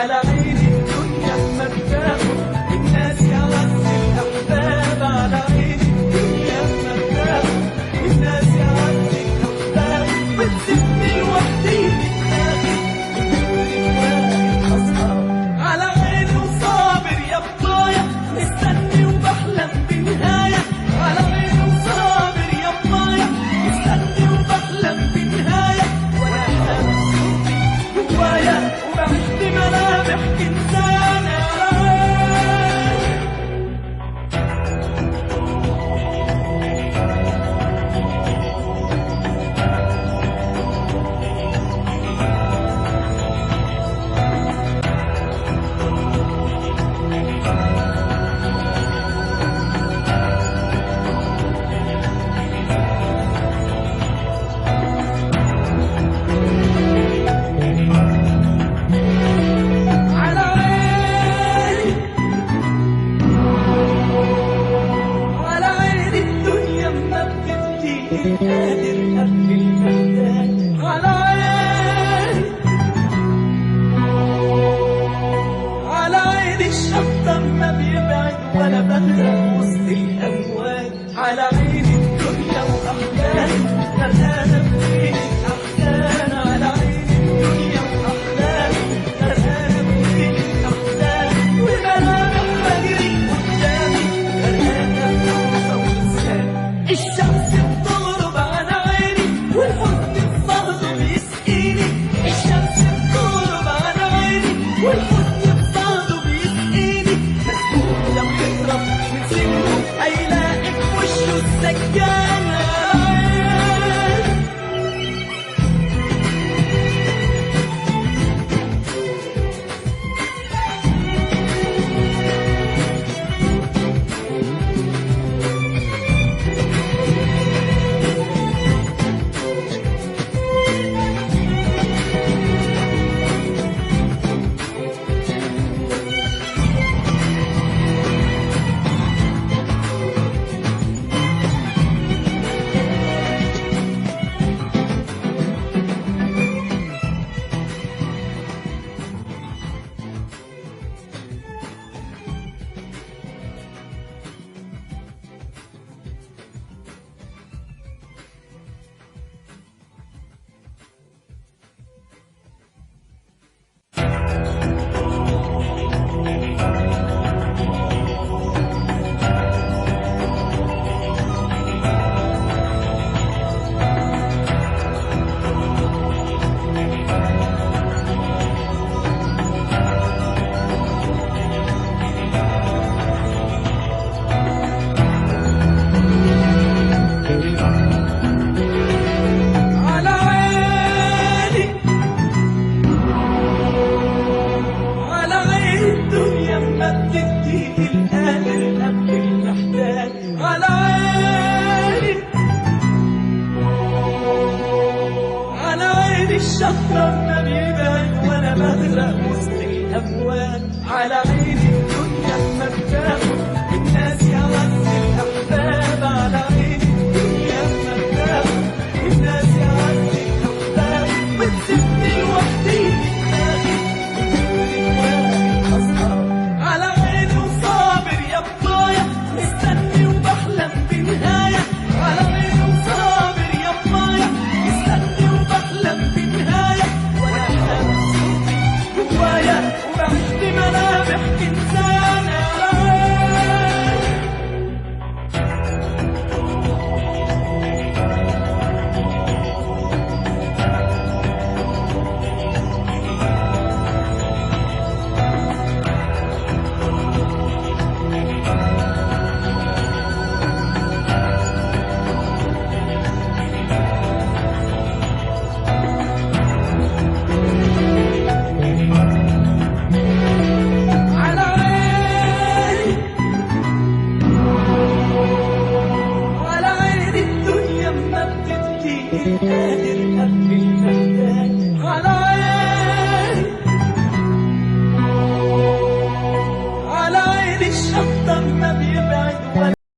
على عين الدنيا اما بتاخد الناس يا وقت الاحباب، على عين الدنيا اما بتاخد الناس يا وقت الاحباب، بتسيبني لوحدي بتاخد على عيني وصابر يا بطايا مستني وبحلم بنهاية، على عيني وصابر يا بطايا مستني وبحلم بنهاية، وانا حاسس جوايا وبعد ملامح انسان على قادر أقبل محتاج، على عيني الشطة ما بيبعد ولا بغرق وسط الأمواج، على عيني الدنيا وأحلام غرقانة بليل الأحزان، على عيني الدنيا وأحلام غرقانة بليل الأحزان، وملامح بجري قدامي غرقانة بحوسة ولسان، الشمس بتغرب على عيني والحزن بفضله بيسقيني، الشمس بتغرب على عيني والحزن بفضله بيسقيني، مسكون لو يهرب من سجنه هيلاقي في وشه السجانة. الشطة ما بيبعد وانا بغرق وسط الامواج، على عيني